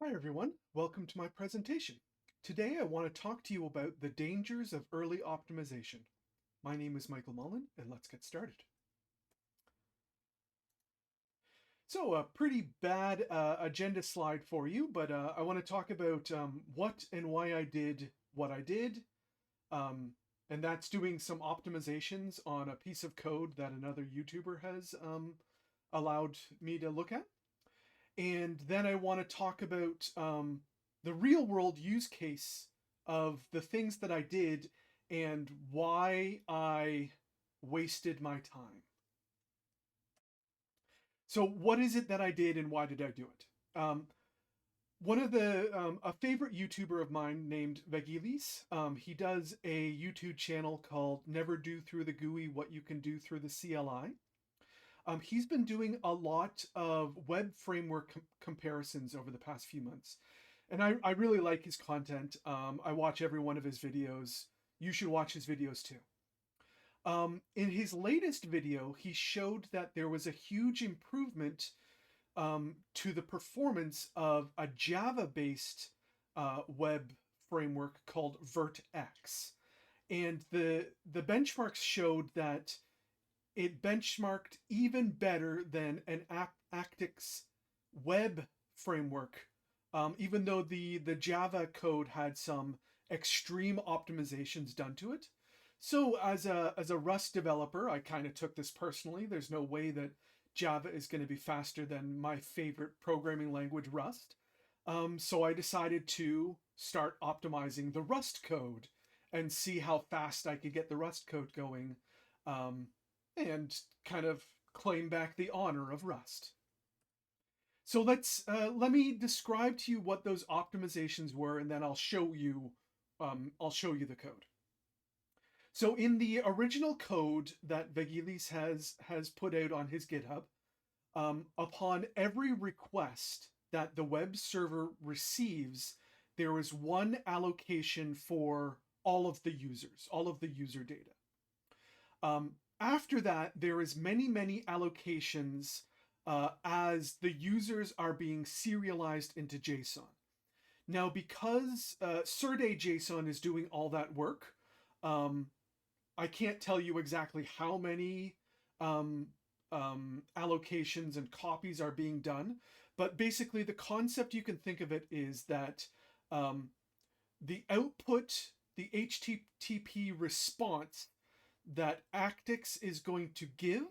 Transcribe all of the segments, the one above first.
Hi everyone, welcome to my presentation. Today I want to talk to you about the dangers of early optimization. My name is Michael Mullen and let's get started. So a pretty bad agenda slide for you, but I want to talk about what and why I did what I did, um, and that's doing some optimizations on a piece of code that another YouTuber has allowed me to look at. And then I want to talk about the real world use case of the things that I did and why I wasted my time. So, what is it that I did and why did I do it? One of a favorite YouTuber of mine named Vagelis, he does a YouTube channel called Never Do Through the GUI What You Can Do Through the CLI. He's been doing a lot of web framework comparisons over the past few months. And I really like his content. I watch every one of his videos. You should watch his videos too. In his latest video, he showed that there was a huge improvement to the performance of a Java-based web framework called Vert.x. And the benchmarks showed that it benchmarked even better than an actix-web framework, even though the Java code had some extreme optimizations done to it. So as a Rust developer, I kind of took this personally. There's no way that Java is going to be faster than my favorite programming language, Rust. So I decided to start optimizing the Rust code and see how fast I could get the Rust code going, um, and kind of claim back the honor of Rust. So let me describe to you what those optimizations were, and then I'll show you the code. So in the original code that Vagelis has put out on his GitHub, upon every request that the web server receives, there is one allocation for all of the users, all of the user data. After that, there is many allocations as the users are being serialized into JSON. Now, because Serde Json is doing all that work, um, I can't tell you exactly how many um, allocations and copies are being done, but basically the concept you can think of it is that um, the output, the HTTP response that actix is going to give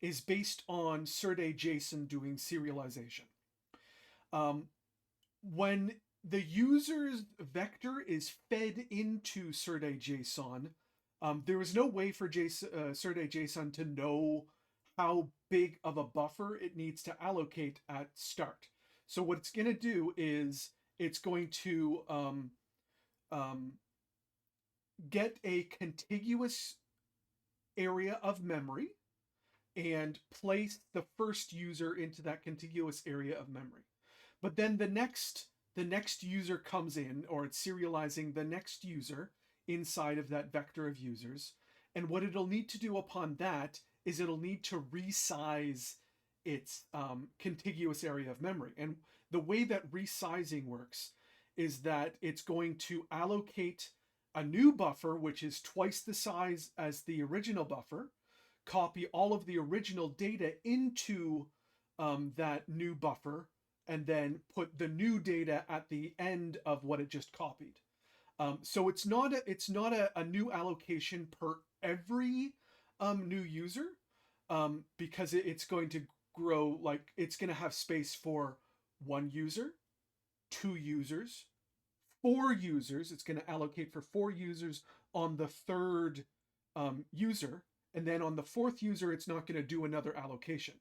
is based on Serde Json doing serialization. When the user's vector is fed into Serde Json, there is no way for Serde Json to know how big of a buffer it needs to allocate at start. So what it's going to do is it's going to um, get a contiguous area of memory and place the first user into that contiguous area of memory. But then the next user comes in, or it's serializing the next user inside of that vector of users. And what it'll need to do upon that is it'll need to resize its contiguous area of memory. And the way that resizing works is that it's going to allocate a new buffer, which is twice the size as the original buffer, copy all of the original data into that new buffer, and then put the new data at the end of what it just copied. So it's not a new allocation per every new user, because it's going to grow, like it's going to have space for one user, two users, four users. It's going to allocate for four users on the third user, and then on the fourth user, it's not going to do another allocation.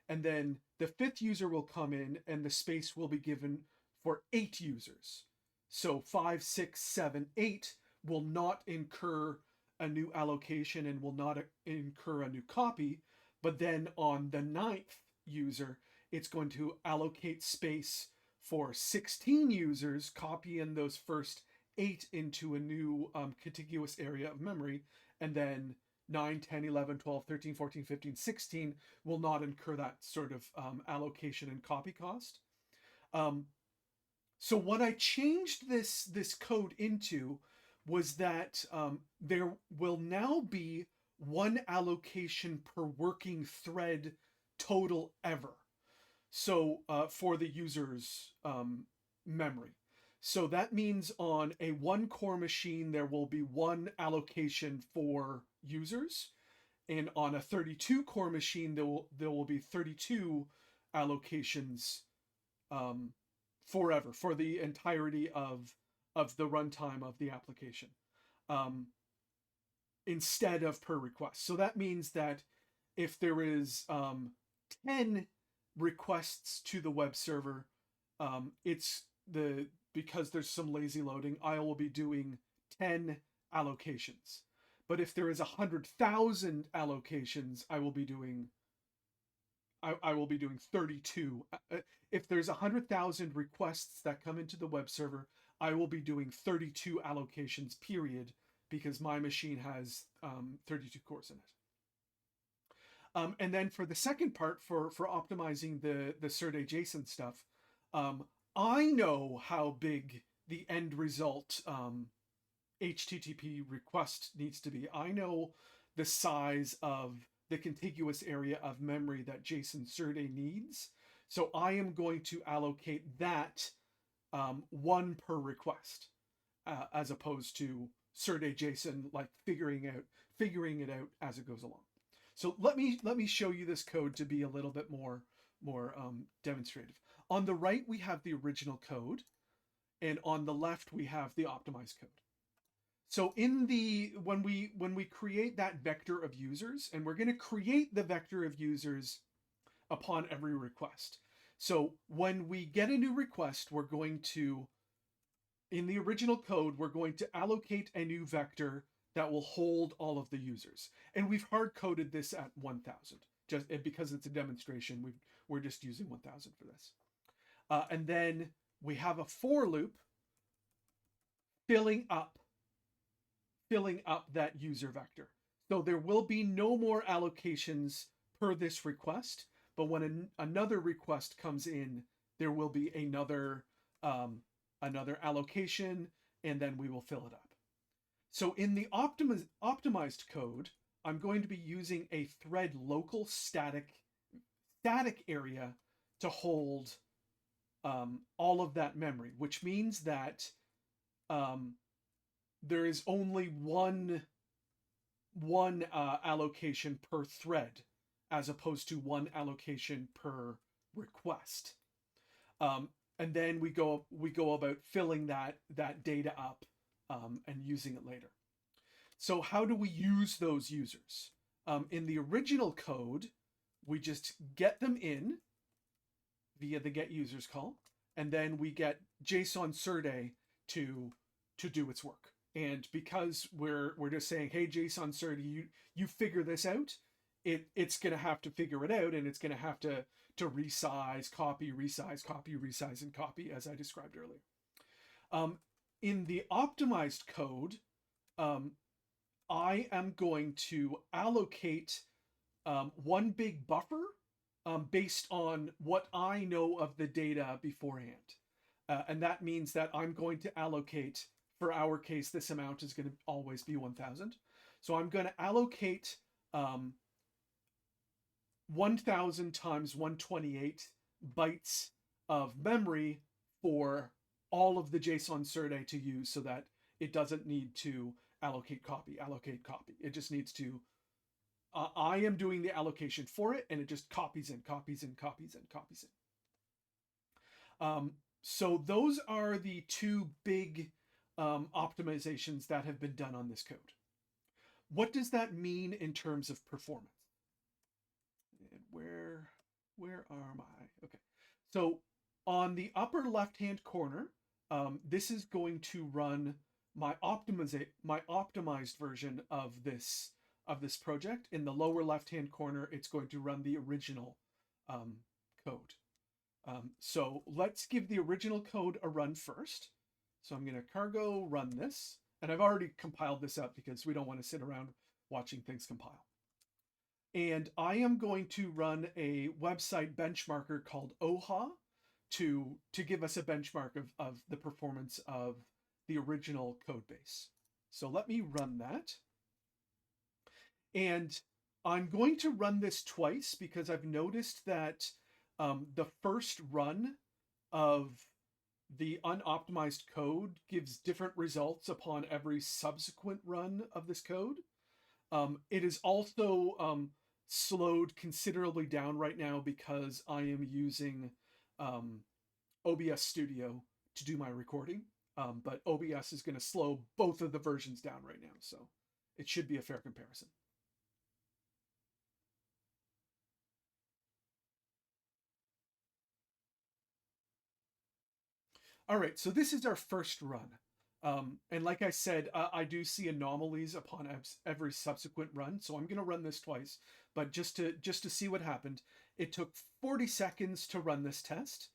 And then the fifth user will come in, and the space will be given for eight users. So 5, 6, 7, 8 will not incur a new allocation and will not incur a new copy. But then on the ninth user, it's going to allocate space for 16 users, copying those first 8 into a new contiguous area of memory, and then 9, 10, 11, 12, 13, 14, 15, 16 will not incur that sort of allocation and copy cost. Um, So what I changed this code into was that there will now be one allocation per working thread total ever. So for the user's memory. So that means on a 1-core machine, there will be one allocation for users. And on a 32-core machine, there will be 32 allocations forever, for the entirety of the runtime of the application, um, instead of per request. So that means that if there is 10 requests to the web server, it's because there's some lazy loading, I will be doing 10 allocations. But if there is 100,000 allocations, I will be doing 32. If there's 100,000 requests that come into the web server, I will be doing 32 allocations, period, because my machine has 32 cores in it. And then for the second part, for optimizing the Serde Json stuff, I know how big the end result HTTP request needs to be. I know the size of the contiguous area of memory that JSON Serde needs. So I am going to allocate that one per request, as opposed to Serde Json like figuring it out as it goes along. So let me show you this code to be a little bit more demonstrative. On the right we have the original code, and on the left we have the optimized code. So when we create that vector of users, and we're going to create the vector of users upon every request. So when we get a new request, we're going to, in the original code, we're going to allocate a new vector that will hold all of the users. And we've hard coded this at 1,000, just because it's a demonstration. We're just using 1,000 for this. And then we have a for loop filling up that user vector. So there will be no more allocations per this request, but when another request comes in, there will be another allocation, and then we will fill it up. So in the optimized code, I'm going to be using a thread local static area to hold all of that memory, which means that there is only one allocation per thread, as opposed to one allocation per request. And then we go about filling that data up and using it later. So how do we use those users? In the original code, we just get them in via the get users call, and then we get JSON Serde to do its work. And because we're just saying, hey, JSON Serde, you figure this out, it's going to have to figure it out, and it's going to have to resize, copy, resize, copy, resize, and copy, as I described earlier. In the optimized code, I am going to allocate one big buffer based on what I know of the data beforehand. And that means that I'm going to allocate, for our case, this amount is going to always be 1,000. So I'm going to allocate 1,000 times 128 bytes of memory for all of the JSON Serde to use, so that it doesn't need to allocate copy. It just needs to, I am doing the allocation for it, and it just copies in. So those are the two big optimizations that have been done on this code. What does that mean in terms of performance? And where are my, okay. So on the upper left-hand corner, this is going to run my optimized version of this project. In the lower left-hand corner, it's going to run the original code. So let's give the original code a run first. So I'm going to cargo run this, and I've already compiled this up because we don't want to sit around watching things compile. And I am going to run a website benchmarker called OHA to give us a benchmark of the performance of the original code base. So let me run that. And I'm going to run this twice because I've noticed that the first run of the unoptimized code gives different results upon every subsequent run of this code. It is also slowed considerably down right now because I am using OBS Studio to do my recording. But OBS is going to slow both of the versions down right now, so it should be a fair comparison. All right, so this is our first run. And like I said, I do see anomalies upon every subsequent run, so I'm going to run this twice. But just to see what happened, it took 40 seconds to run this test.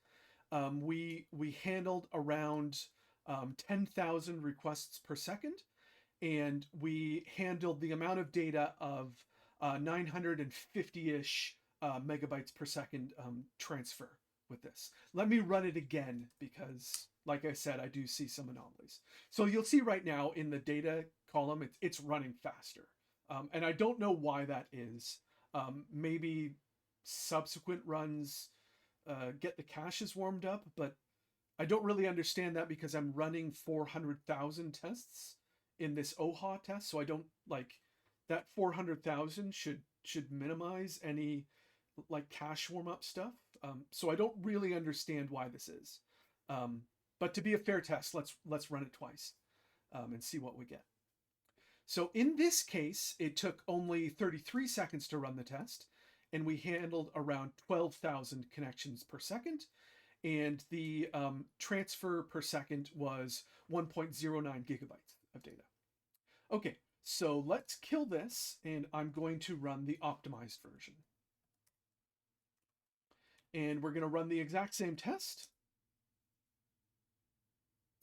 We handled around 10,000 requests per second, and we handled the amount of data of 950-ish megabytes per second transfer with this. Let me run it again because, like I said, I do see some anomalies. So you'll see right now in the data column, it's running faster. And I don't know why that is. Maybe subsequent runs get the caches warmed up, but I don't really understand that because I'm running 400,000 tests in this OHA test, so I don't like that 400,000 should minimize any like cache warm up stuff. So I don't really understand why this is. But to be a fair test, let's run it twice and see what we get. So in this case, it took only 33 seconds to run the test, and we handled around 12,000 connections per second, and the transfer per second was 1.09 gigabytes of data. Okay, so let's kill this, and I'm going to run the optimized version. And we're going to run the exact same test.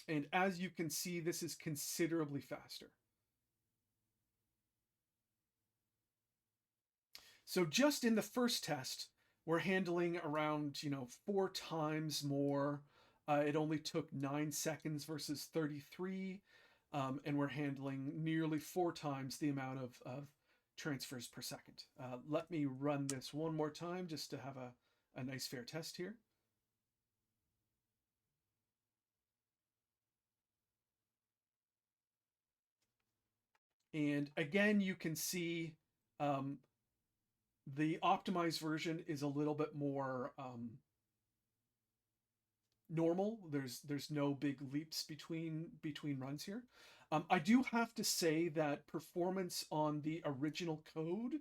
And as you can see, this is considerably faster. So just in the first test, we're handling around, 4 times more. It only took 9 seconds versus 33. And we're handling nearly 4 times the amount of transfers per second. Let me run this one more time just to have a nice fair test here. And again, you can see the optimized version is a little bit more normal. There's no big leaps between runs here. I do have to say that performance on the original code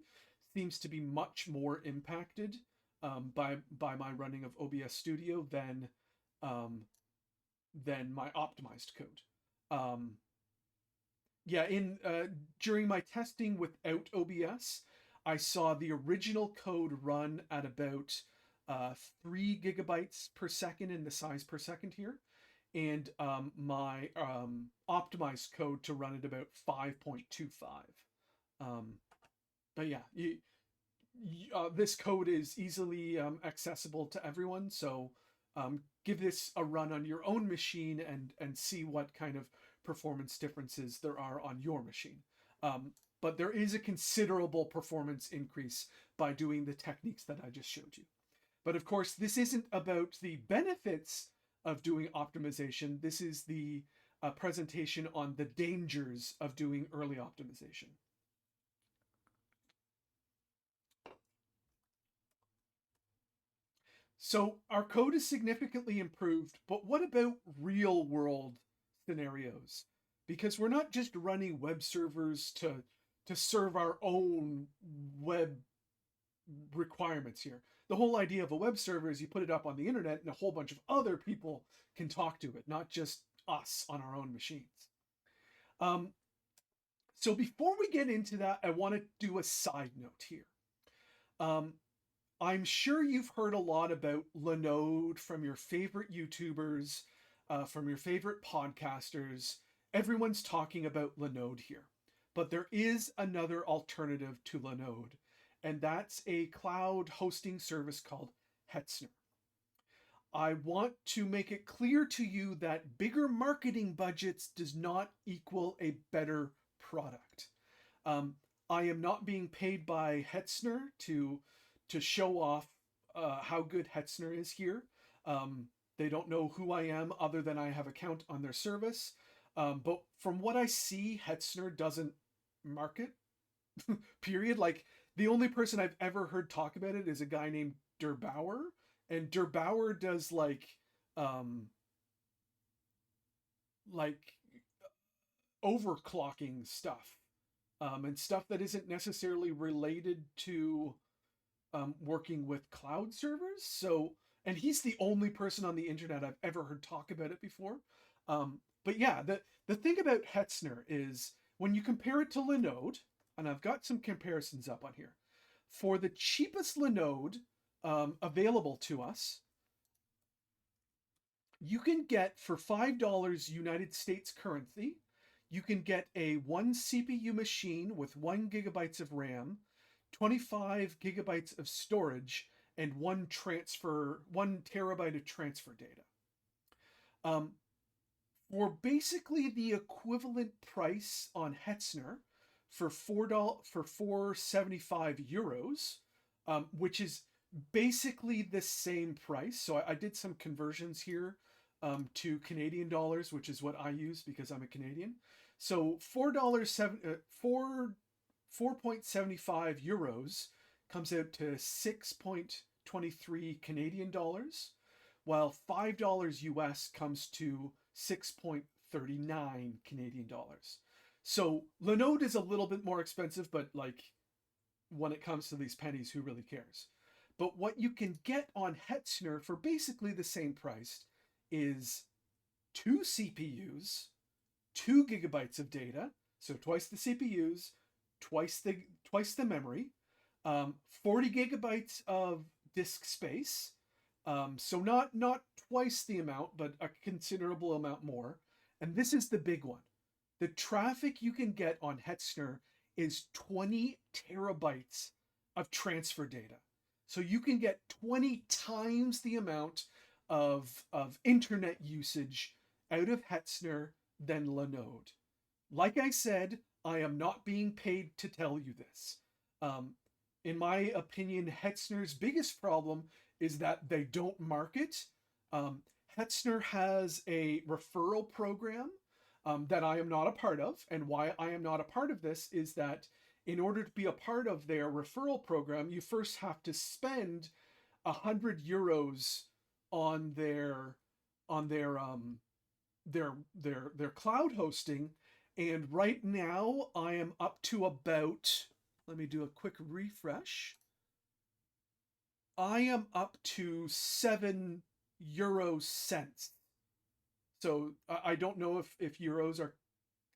seems to be much more impacted by my running of OBS Studio than my optimized code. Yeah, during my testing without OBS, I saw the original code run at about 3 gigabytes per second in the size per second here, and my optimized code to run at about 5.25. But yeah, this code is easily accessible to everyone, so give this a run on your own machine and see what kind of performance differences there are on your machine. But there is a considerable performance increase by doing the techniques that I just showed you. But of course, this isn't about the benefits of doing optimization. This is the presentation on the dangers of doing early optimization. So our code is significantly improved, but what about real world scenarios? Because we're not just running web servers to serve our own web requirements here. The whole idea of a web server is you put it up on the internet and a whole bunch of other people can talk to it, not just us on our own machines. So before we get into that, I want to do a side note here. I'm sure you've heard a lot about Linode from your favorite YouTubers, from your favorite podcasters. Everyone's talking about Linode here. But there is another alternative to Linode, and that's a cloud hosting service called Hetzner. I want to make it clear to you that bigger marketing budgets does not equal a better product. Um, I am not being paid by Hetzner to show off how good Hetzner is here. They don't know who I am other than I have account on their service. But from what I see, Hetzner doesn't market. Period. Like the only person I've ever heard talk about it is a guy named Derbauer, and Derbauer does um like overclocking stuff, and stuff that isn't necessarily related to working with cloud servers. So, and he's the only person on the internet I've ever heard talk about it before. But yeah, the thing about Hetzner is when you compare it to Linode, and I've got some comparisons up on here, for the cheapest Linode available to us, you can get for $5 United States currency, you can get a 1 CPU machine with 1 GB of RAM, 25 gigabytes of storage, and 1 TB of transfer data. For basically the equivalent price on Hetzner for €4.75, which is basically the same price. So I did some conversions here to Canadian dollars, which is what I use because I'm a Canadian. So €4.75 comes out to 6.23 Canadian dollars, while $5 US comes to 6.39 Canadian dollars. So Linode is a little bit more expensive, but like when it comes to these pennies, who really cares? But what you can get on Hetzner for basically the same price is 2 CPUs, 2 GB of data, so twice the CPUs, twice the memory, 40 gigabytes of disk space, so not twice the amount, but a considerable amount more. And this is the big one. The traffic you can get on Hetzner is 20 terabytes of transfer data. So you can get 20 times the amount of internet usage out of Hetzner than Linode. Like I said, I am not being paid to tell you this. In my opinion, Hetzner's biggest problem is that they don't market. Hetzner has a referral program that I am not a part of. And why I am not a part of this is that in order to be a part of their referral program, you first have to spend €100 on their cloud hosting. And right now I am up to about, let me do a quick refresh. I am up to 7 euro cents. So I don't know if euros are,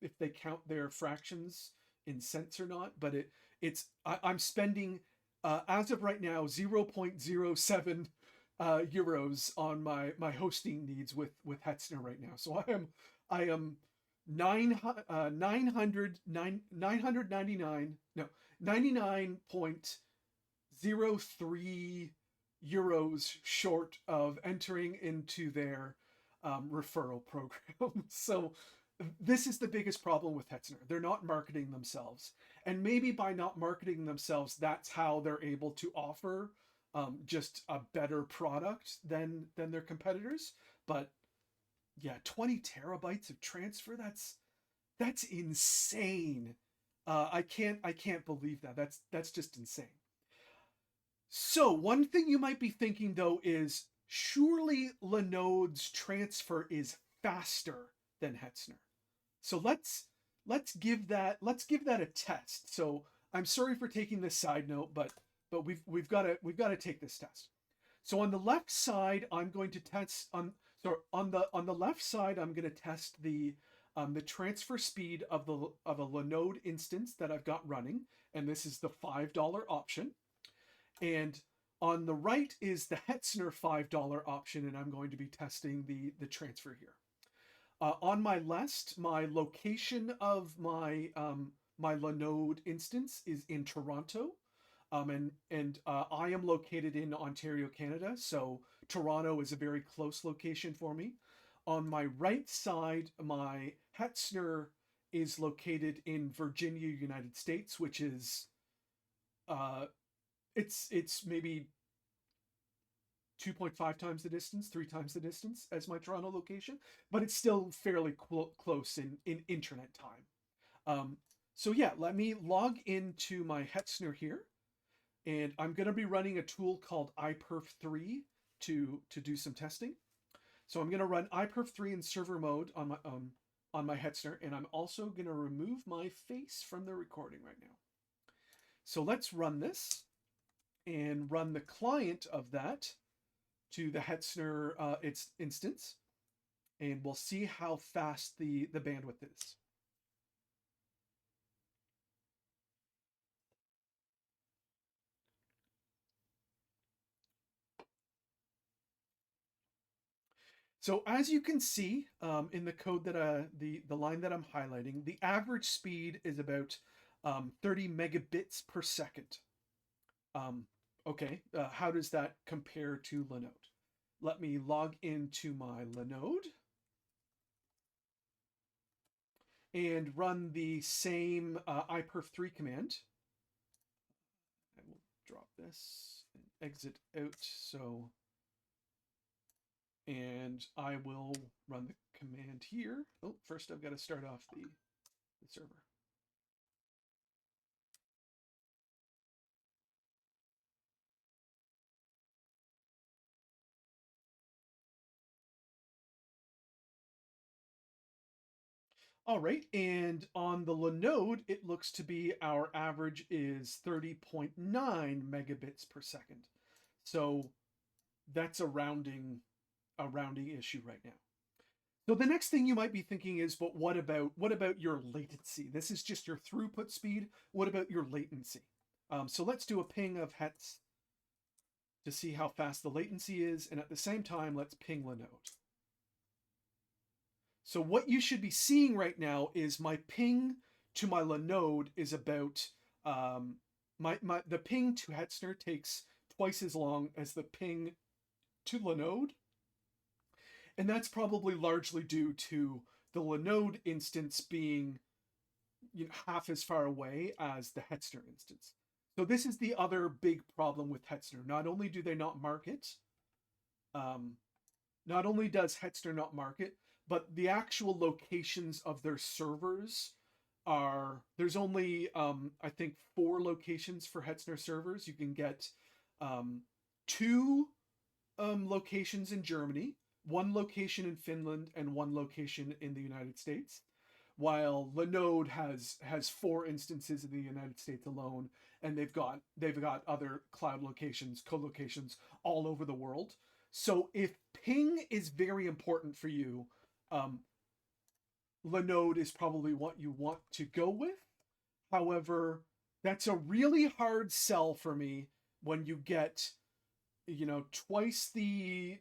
if they count their fractions in cents or not, but I'm spending as of right now 0.07 euros on my hosting needs with Hetzner right now. So I am 99.03 euros short of entering into their referral program. So this is the biggest problem with Hetzner. They're not marketing themselves. And maybe by not marketing themselves, that's how they're able to offer just a better product than their competitors. But yeah, 20 terabytes of transfer, that's insane. I can't believe that. That's just insane. So one thing you might be thinking though is surely Linode's transfer is faster than Hetzner. So let's give that a test. So I'm sorry for taking this side note, but we've got to take this test. So on the left side, I'm going to test on the left side, I'm going to test the transfer speed of a Linode instance that I've got running, and this is the $5 option. And on the right is the Hetzner $5 option, and I'm going to be testing the transfer here. On my left, my location of my Linode instance is in Toronto, and I am located in Ontario, Canada. So Toronto is a very close location for me. On my right side, my Hetzner is located in Virginia, United States, which is uh, it's maybe 2.5 times the distance, 3 times the distance as my Toronto location, but it's still fairly close in internet time. So yeah, let me log into my Hetzner here, and I'm going to be running a tool called iperf3 to do some testing. So I'm going to run iperf3 in server mode on my Hetzner, and I'm also going to remove my face from the recording right now. So let's run this and run the client of that to the Hetzner its instance, and we'll see how fast the bandwidth is. So as you can see in the code that the line that I'm highlighting, the average speed is about 30 megabits per second. Okay, how does that compare to Linode? Let me log into my Linode and run the same iperf3 command. I will drop this and exit out. So, and I will run the command here. Oh, first I've got to start off the server. All right, and on the Linode, it looks to be our average is 30.9 megabits per second. So that's a rounding issue right now. So the next thing you might be thinking is, but what about your latency? This is just your throughput speed. What about your latency? So let's do a ping of Hetz to see how fast the latency is, and at the same time, let's ping Linode. So what you should be seeing right now is my ping to my Linode is about the ping to Hetzner takes twice as long as the ping to Linode, and that's probably largely due to the Linode instance being half as far away as the Hetzner instance. So this is the other big problem with Hetzner. Not only do they not market, not only does Hetzner not market, but the actual locations of their servers are, there's only, I think, 4 locations for Hetzner servers. You can get 2 locations in Germany, 1 location in Finland, and 1 location in the United States, while Linode has 4 instances in the United States alone, and they've got other cloud locations, co-locations all over the world. So if ping is very important for you, Linode is probably what you want to go with. However, that's a really hard sell for me when you get, twice the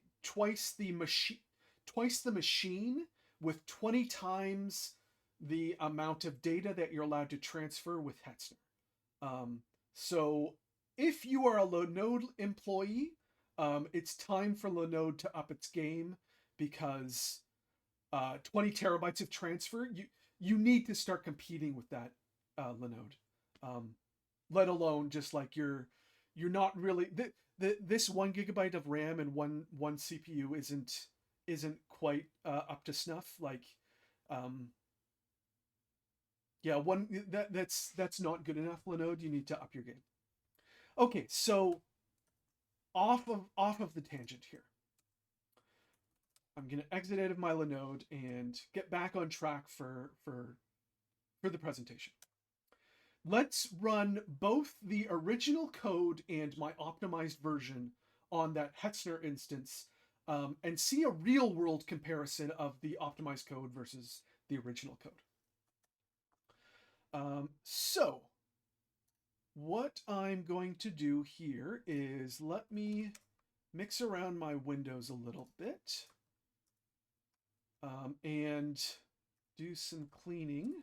machine with 20 times the amount of data that you're allowed to transfer with Hetzner. So if you are a Linode employee, it's time for Linode to up its game, because 20 terabytes of transfer, you need to start competing with that Linode. Let alone just like you're not really this 1 gigabyte of RAM and one CPU isn't quite up to snuff. Like, yeah, that's not good enough, Linode. You need to up your game. Okay, so off of the tangent here. I'm going to exit out of my Linode and get back on track for the presentation. Let's run both the original code and my optimized version on that Hetzner instance, and see a real world comparison of the optimized code versus the original code. So what I'm going to do here is let me mix around my windows a little bit, and do some cleaning.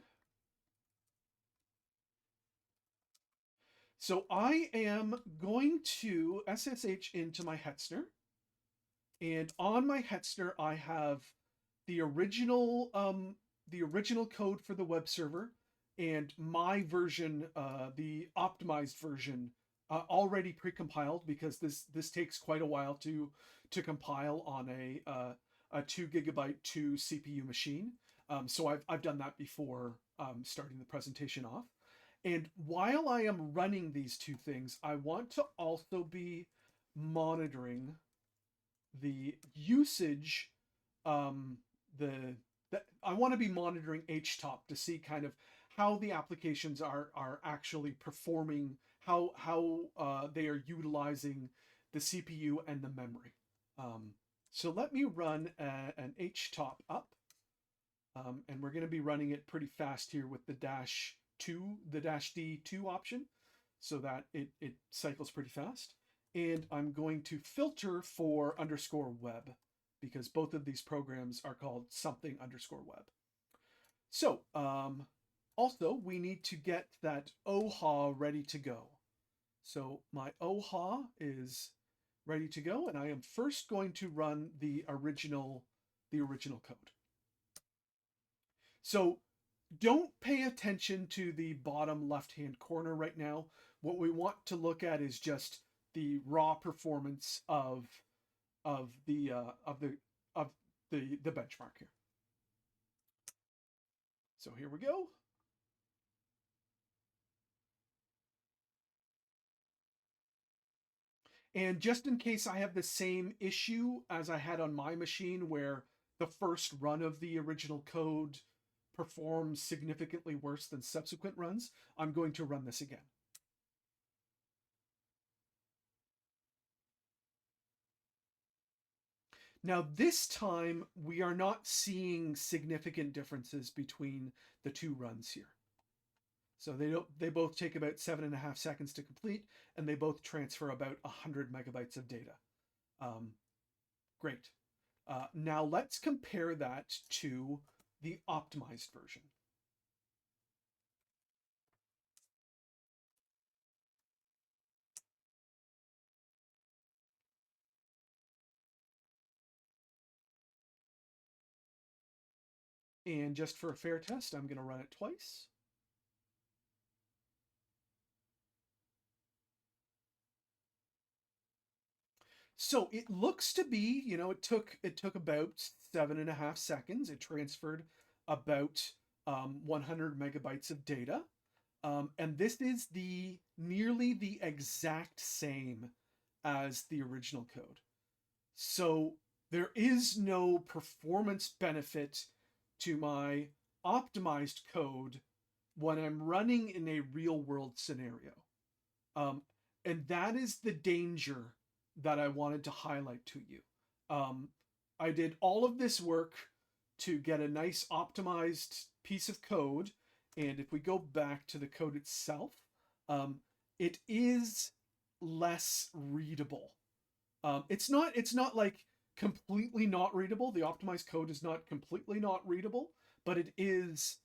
So I am going to SSH into my Hetzner, And on my Hetzner, I have the original code for the web server and my version, the optimized version, already precompiled, because this takes quite a while to compile on a 2 GB 2 CPU machine. So I've done that before starting the presentation off. And while I am running these two things, I want to also be monitoring the usage, um, the I want to be monitoring htop to see kind of how the applications are actually performing, how they are utilizing the CPU and the memory. So let me run an htop up, and we're going to be running it pretty fast here with the -D2 option, so that it cycles pretty fast. And I'm going to filter for _web, because both of these programs are called something _web. So also we need to get that OHA ready to go. So my OHA is ready to go, and I am first going to run the original code. So don't pay attention to the bottom left-hand corner right now. What we want to look at is just the raw performance of the benchmark here. So here we go. And just in case I have the same issue as I had on my machine, where the first run of the original code performs significantly worse than subsequent runs, I'm going to run this again. Now this time we are not seeing significant differences between the two runs here. So they both take about 7.5 seconds to complete, and they both transfer about 100 megabytes of data. Great. Now let's compare that to the optimized version. And just for a fair test, I'm going to run it twice. So it looks to be, it took about 7.5 seconds. It transferred about 100 megabytes of data. And this is nearly the exact same as the original code. So there is no performance benefit to my optimized code when I'm running in a real world scenario. And that is the danger that I wanted to highlight to you. I did all of this work to get a nice optimized piece of code. And if we go back to the code itself, it is less readable. It's not like completely not readable. The optimized code is not completely not readable, but it is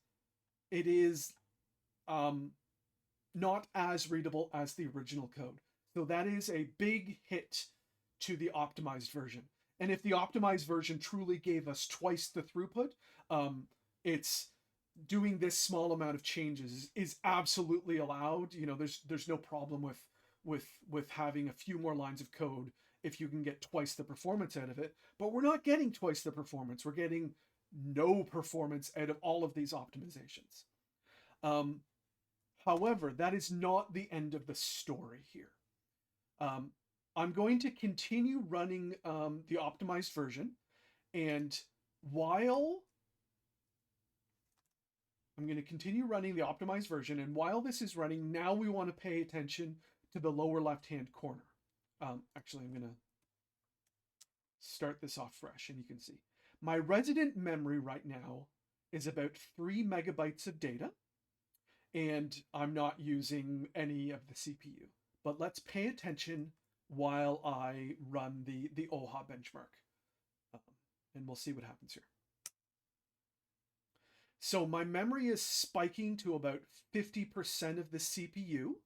not as readable as the original code. So that is a big hit to the optimized version. And if the optimized version truly gave us twice the throughput, it's doing this small amount of changes is absolutely allowed. There's no problem with having a few more lines of code if you can get twice the performance out of it. But we're not getting twice the performance. We're getting no performance out of all of these optimizations. However, that is not the end of the story here. I'm going to continue running the optimized version, and while I'm going to continue running the optimized version, and while this is running, now we want to pay attention to the lower left-hand corner. Actually, I'm going to start this off fresh, and you can see my resident memory right now is about 3 megabytes of data, and I'm not using any of the CPU. But let's pay attention while I run the OHA benchmark, and we'll see what happens here. So my memory is spiking to about 50% of the CPU,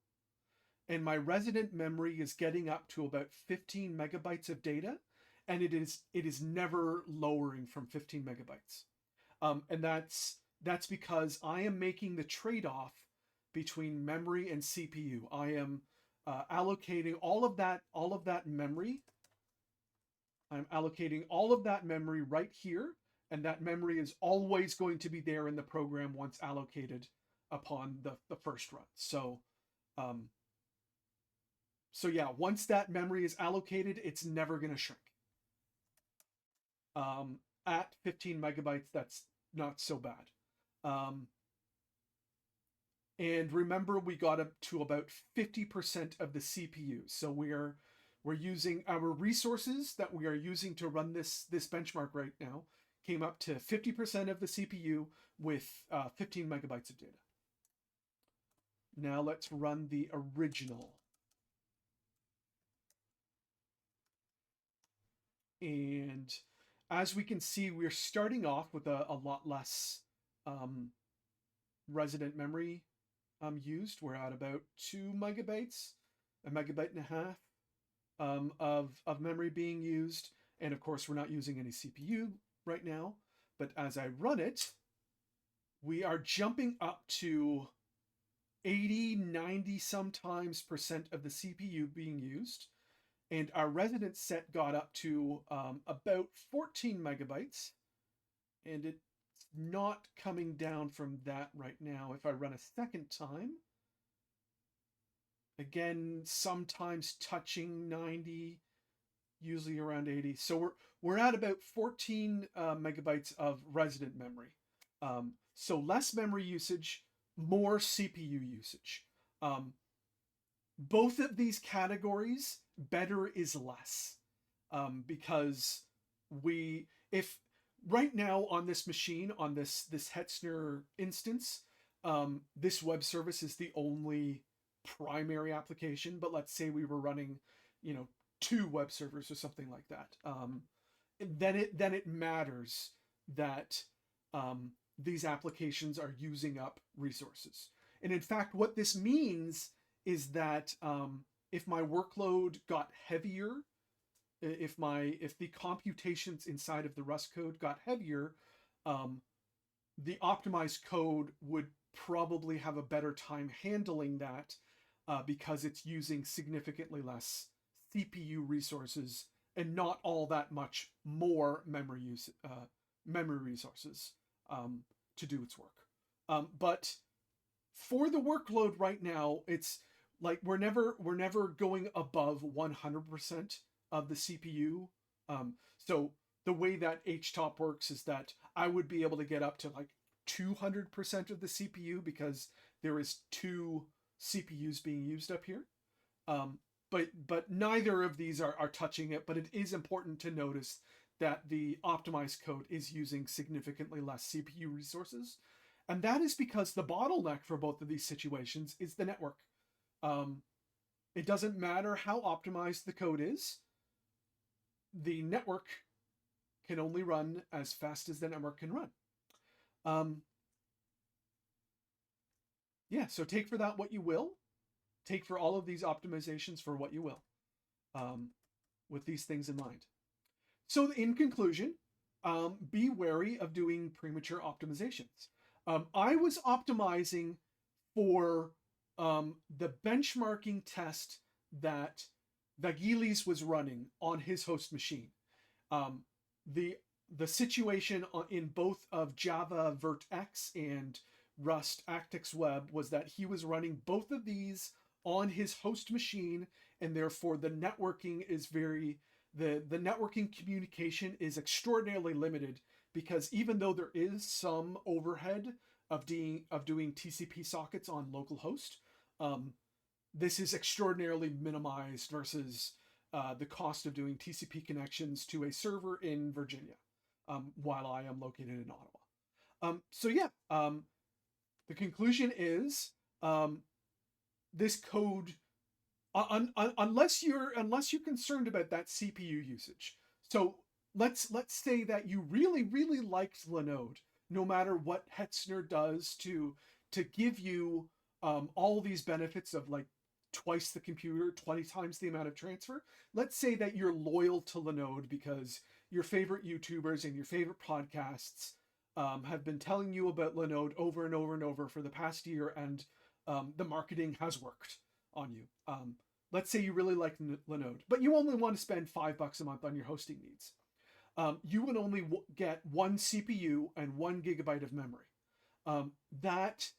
and my resident memory is getting up to about 15 megabytes of data, and it is never lowering from 15 megabytes. And that's because I am making the trade-off between memory and CPU. I am allocating all of that memory. I'm allocating all of that memory right here, and that memory is always going to be there in the program once allocated upon the first run. So yeah, once that memory is allocated, it's never going to shrink. At 15 megabytes, that's not so bad. And remember, we got up to about 50% of the CPU. So we're using our resources that we are using to run this benchmark right now came up to 50% of the CPU with 15 megabytes of data. Now let's run the original. And as we can see, we're starting off with a lot less resident memory used. We're at about 2 megabytes, a megabyte and a half of memory being used. And of course, we're not using any CPU right now. But as I run it, we are jumping up to 80, 90 sometimes percent of the CPU being used. And our resident set got up to about 14 megabytes. And it's not coming down from that right now. If I run a second time, again, sometimes touching 90, usually around 80. So we're at about 14 megabytes of resident memory. So less memory usage, more CPU usage. Both of these categories, better is less, because if right now on this machine, on this Hetzner instance, this web service is the only primary application. But let's say we were running, 2 web servers or something like that. Then it matters that these applications are using up resources. And in fact, what this means is that if my workload got heavier, if the computations inside of the Rust code got heavier, the optimized code would probably have a better time handling that because it's using significantly less CPU resources and not all that much more memory resources to do its work. But for the workload right now, it's like we're never going above 100% of the CPU. So the way that HTOP works is that I would be able to get up to like 200% of the CPU because there is 2 CPUs being used up here. But neither of these are touching it. But it is important to notice that the optimized code is using significantly less CPU resources. And that is because the bottleneck for both of these situations is the network. It doesn't matter how optimized the code is. The network can only run as fast as the network can run. Yeah, so take for that what you will. Take for all of these optimizations for what you will, with these things in mind. So in conclusion, be wary of doing premature optimizations. I was optimizing for the benchmarking test that Vagelis was running on his host machine. The situation in both of Java Vert.x and Rust actix-web was that he was running both of these on his host machine, and therefore the networking is the networking communication is extraordinarily limited, because even though there is some overhead of doing TCP sockets on localhost, this is extraordinarily minimized versus the cost of doing TCP connections to a server in Virginia, while I am located in Ottawa. So yeah, the conclusion is this code, unless you're concerned about that CPU usage. So let's say that you really liked Linode, no matter what Hetzner does to give you all these benefits of like twice the computer, 20 times the amount of transfer. Let's say that you're loyal to Linode because your favorite YouTubers and your favorite podcasts have been telling you about Linode over and over and over for the past year, and the marketing has worked on you. Let's say you really like Linode, but you only want to spend $5 a month on your hosting needs. You would only get one CPU and 1 GB of memory. That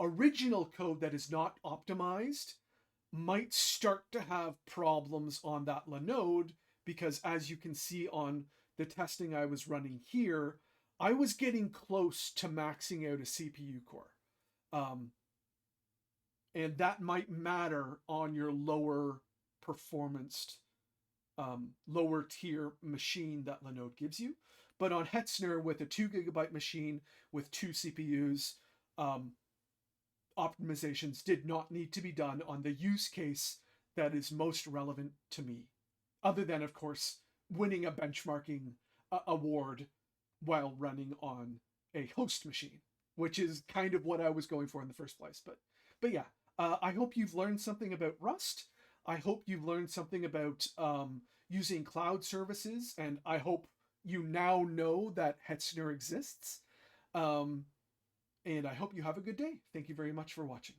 original code that is not optimized might start to have problems on that Linode, because as you can see on the testing I was running here, I was getting close to maxing out a CPU core. And that might matter on your lower performance, lower tier machine that Linode gives you. But on Hetzner, with a 2 GB machine with 2 CPUs, optimizations did not need to be done on the use case that is most relevant to me. Other than, of course, winning a benchmarking award while running on a host machine, which is kind of what I was going for in the first place. But yeah, I hope you've learned something about Rust. I hope you've learned something about using cloud services, and I hope you now know that Hetzner exists. And I hope you have a good day. Thank you very much for watching.